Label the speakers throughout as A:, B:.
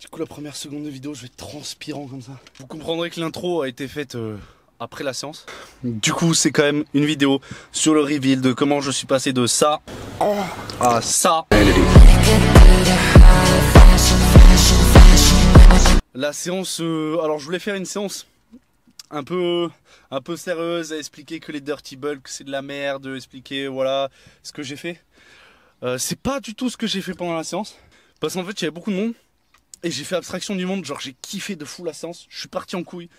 A: Du coup la première seconde de vidéo je vais être transpirant comme ça. Vous comprendrez que l'intro a été faite après la séance. Du coup c'est quand même une vidéo sur le reveal de comment je suis passé de ça à ça. La séance, alors je voulais faire une séance un peu sérieuse, à expliquer que les dirty bulk c'est de la merde, expliquer voilà ce que j'ai fait. C'est pas du tout ce que j'ai fait pendant la séance, parce qu'en fait il y avait beaucoup de monde et j'ai fait abstraction du monde, genre j'ai kiffé de fou la séance, je suis parti en couille.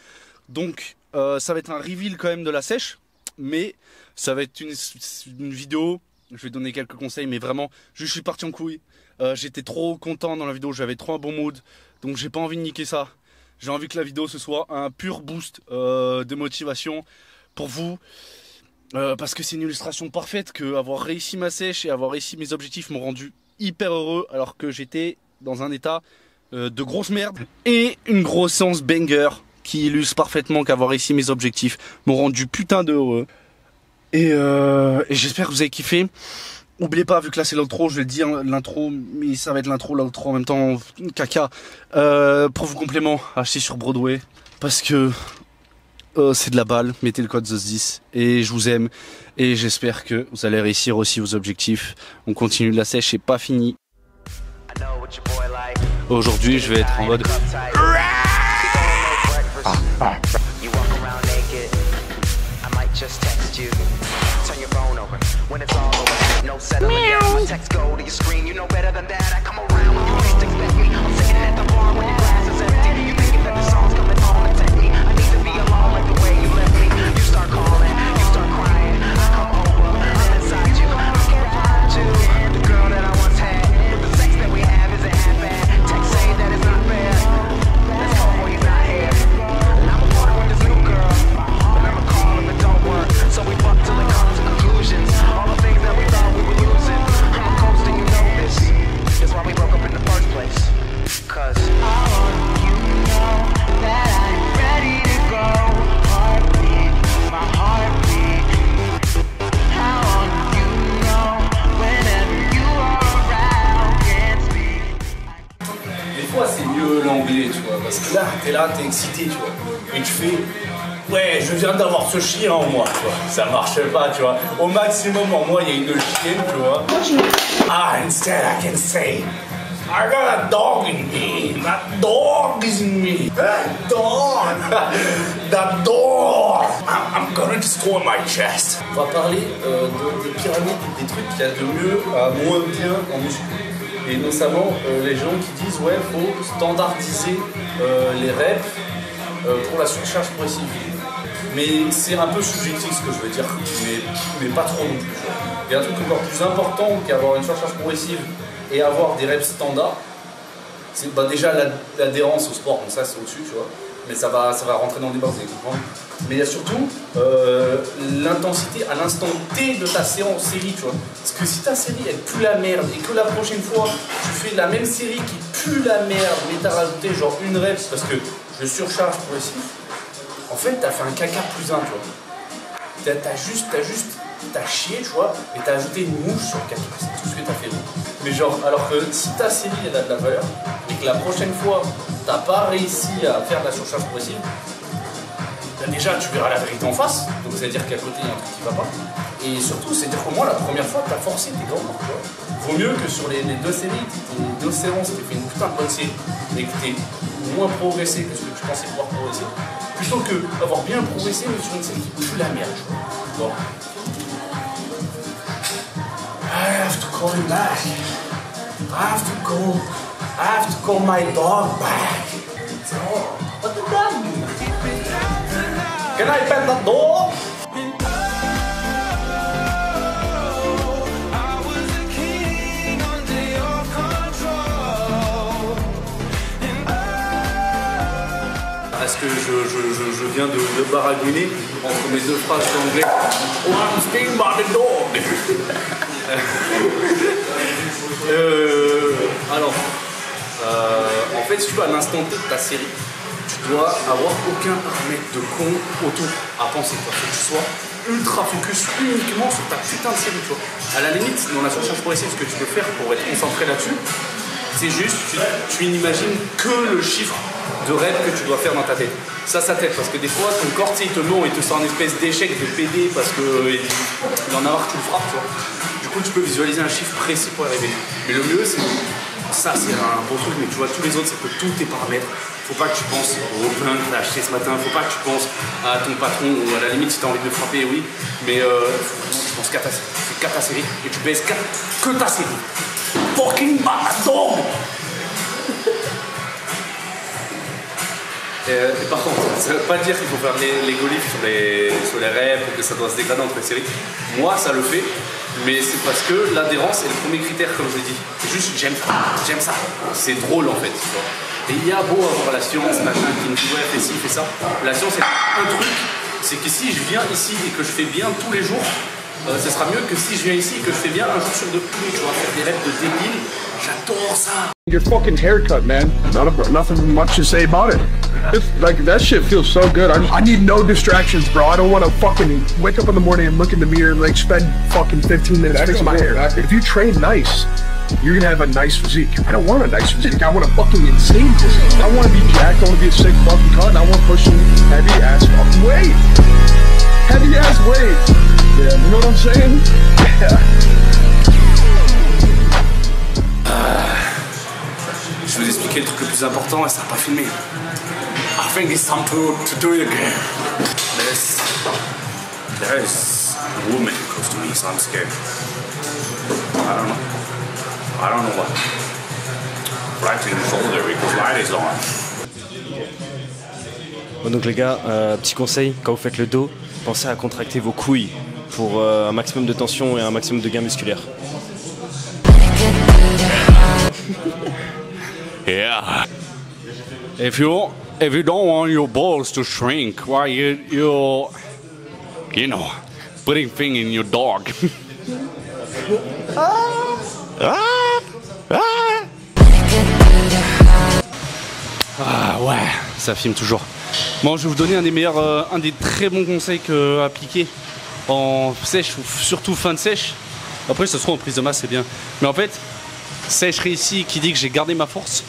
A: Donc ça va être un reveal quand même de la sèche, mais ça va être une vidéo, je vais donner quelques conseils, mais vraiment je suis parti en couille. J'étais trop content dans la vidéo, j'avais trop un bon mood, donc j'ai pas envie de niquer ça. J'ai envie que la vidéo ce soit un pur boost de motivation pour vous. Parce que c'est une illustration parfaite que avoir réussi ma sèche et avoir réussi mes objectifs m'ont rendu hyper heureux alors que j'étais dans un état de grosse merde. Et une grosse séance banger qui illustre parfaitement qu'avoir réussi mes objectifs m'ont rendu putain de heureux. Et j'espère que vous avez kiffé. N'oubliez pas, vu que là c'est l'intro, je vais dire l'intro, mais ça va être l'intro en même temps, caca. Pour vos compléments, achetez sur Broadway, parce que c'est de la balle, mettez le code ZOS10, et je vous aime, et j'espère que vous allez réussir aussi vos objectifs. On continue de la sèche, c'est pas fini. Aujourd'hui je vais être en mode... When it's all over, no settling down. My text go to your screen, you know better than that. I come around when you least expect me. I'm sitting at the bar when your glass is empty. You thinking that the song's coming on and take me. I need to be alone like the way you left me. You start calling, you start crying. I come over, I'm inside you. I can't find you. The girl that I once had, the sex that we have isn't half bad. Text say that it's not fair. Let's call when you're not here. And I'm a party with this new girl, but I'm a call if it don't work. So we fuck till it comes to conclusions. All the things that we thought we were losing. I'm a ghost and you know this. That's why we broke up in the first place. Cause I want you to know that I'm ready to go. Heartbeat, my heartbeat. I want you to know whenever you are around, can't speak. Des fois c'est mieux l'anglais, tu vois, parce que là, t'es excité, tu vois, et tu fais... Ouais, je viens d'avoir ce chien en moi, tu vois. Ça marche pas, tu vois. Au maximum, en moi, il y a une chienne, tu vois. Ah, instead, I can say, I got a dog in me. That dog is in me. That dog. That dog. I'm gonna destroy my chest. On va parler des pyramides, des trucs qu'il y a de mieux à moins bien en muscu. Et notamment, les gens qui disent, ouais, faut standardiser les reps pour la surcharge progressive. Mais c'est un peu subjectif ce que je veux dire, mais pas trop non plus. Il y a un truc encore plus important qu'avoir une surcharge progressive et avoir des reps standards. C'est déjà l'adhérence au sport, donc ça c'est au-dessus, tu vois. Mais ça va rentrer dans le débat, vous allez comprendre. Mais il y a surtout l'intensité à l'instant T de ta séance série, tu vois. Parce que si ta série elle pue la merde et que la prochaine fois tu fais la même série qui pue la merde, mais t'as rajouté genre une reps parce que je surcharge progressif, en fait t'as fait un caca plus 1, tu vois. T'as chié, tu vois, et t'as ajouté une mouche sur le caca, c'est tout ce que t'as fait. Mais genre, alors que si ta série elle a de la valeur, et que la prochaine fois t'as pas réussi à faire de la surcharge progressive, déjà tu verras la vérité en face, donc c'est à dire qu'à côté il y a un truc qui va pas. Et surtout, c'est à dire qu'au moins la première fois t'as forcé tes grands, tu vois. Vaut mieux que sur les deux séries, les 2 séances, t'as fait une putain de bonne série, et que t'es moins progressé que ce que tu pensais pouvoir progresser, plutôt que d'avoir bien progressé mais sur une série qui pue la merde, tu vois. Bon. I have to call him back. I have to call my dog back. So, what the dog do? Can I pet that dog? Est-ce que je viens de baragouiner entre mes 2 phrases d'anglais? Oh, I'm stinged by the dog. Alors, en fait, si tu veux, à l'instant T de ta série, tu dois avoir aucun paramètre de con autour à penser. Il faut que tu sois ultra focus uniquement sur ta putain de série, tu vois. À la limite, dans la surcharge progressive, ce que tu peux faire pour être concentré là-dessus,
B: C'est juste, tu n'imagines que le chiffre de rêve que tu dois faire dans ta tête. Ça t'aide parce que des fois, ton corps, il te ment, il te sort une espèce d'échec de PD parce qu'il en a marre que tu le frappes, tu vois. Du coup, tu peux visualiser un chiffre précis pour y arriver. Mais le mieux, c'est ça, c'est un bon truc, mais tu vois, tous les autres, c'est que tous tes paramètres. Faut pas que tu penses au pain que t'as acheté ce matin, faut pas que tu penses à ton patron ou à la limite si t'as envie de le frapper, oui, mais tu penses qu'à ta série et tu baises que ta série. Fucking bastard. Et par contre, ça veut pas dire qu'il faut faire les golifs sur les rêves ou que ça doit se dégrader entre les séries. Moi, ça le fait, mais c'est parce que l'adhérence est le premier critère, comme je l'ai dit. C'est juste, j'aime ça. C'est drôle en fait. Tu vois. Et il y a beau avoir la science, machin, qui me dit ouais, fais ci, fais ça. La science, c'est un truc, c'est que si je viens ici et que je fais bien tous les jours, ce sera mieux que si je viens ici et que je fais bien un jour sur deux. Tu vois, faire des rêves de débile, j'adore ça.
C: Your fucking haircut, man. Nothing much to say about it. Like, that shit feels so good. I need no distractions, bro. I don't want to fucking wake up in the morning and look in the mirror and like spend fucking 15 minutes fixing my hair. If you train nice, you're gonna have a nice physique. I don't want a nice physique. I want a fucking insane physique. I want to be jacked. I want to be a sick fucking cut. And I want to push some heavy ass fucking weight. Heavy ass weight. Yeah, you know what I'm saying? Yeah.
B: Je vais vous expliquer le truc le plus important et ça n'a pas filmé. I think it's time to do it again. There is a woman close to me, so I'm scared. I don't know what. Right in the shoulder because light is on.
D: Bon, donc les gars, petit conseil, quand vous faites le dos, pensez à contracter vos couilles pour un maximum de tension et un maximum de gain musculaire.
B: Yeah. If you don't want your balls to shrink, why you know, putting thing in your dog. Ah ouais, ça filme toujours. Bon, je vais vous donner un des très bons conseils à appliquer en sèche ou surtout fin de sèche. Après, ce sera en prise de masse, c'est bien. Mais en fait, sècherai ici qui dit que j'ai gardé ma force.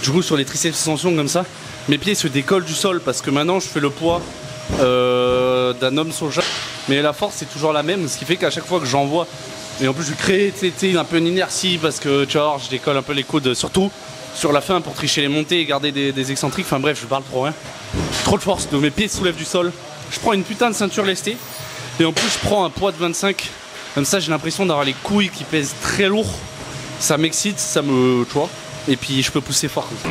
B: Du coup, sur les triceps extensions comme ça, mes pieds se décollent du sol parce que maintenant je fais le poids d'un homme soja. Mais la force c'est toujours la même, ce qui fait qu'à chaque fois que j'envoie, et en plus je crée un peu une inertie parce que tu vois, je décolle un peu les coudes, surtout sur la fin pour tricher les montées et garder des excentriques. Enfin bref, je parle trop rien. Trop de force, donc mes pieds se soulèvent du sol. Je prends une putain de ceinture lestée et en plus je prends un poids de 25. Comme ça, j'ai l'impression d'avoir les couilles qui pèsent très lourd. Ça m'excite, ça me. Tu vois. Et puis je peux pousser fort comme ça.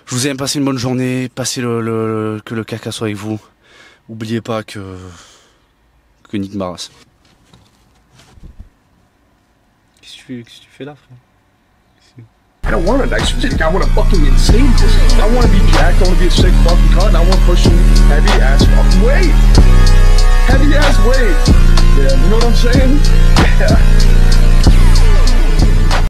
B: Je vous aime, passez une bonne journée, passez que le caca soit avec vous. Oubliez pas que Nick Maras. Qu'est-ce que tu fais là, frère?
C: I don't want a nice physique. I want a fucking insane physique. I want to be jacked. I want to be a sick fucking cut. And I want to push some heavy ass fucking weight. Heavy ass weight. Yeah, you know what I'm saying? Yeah.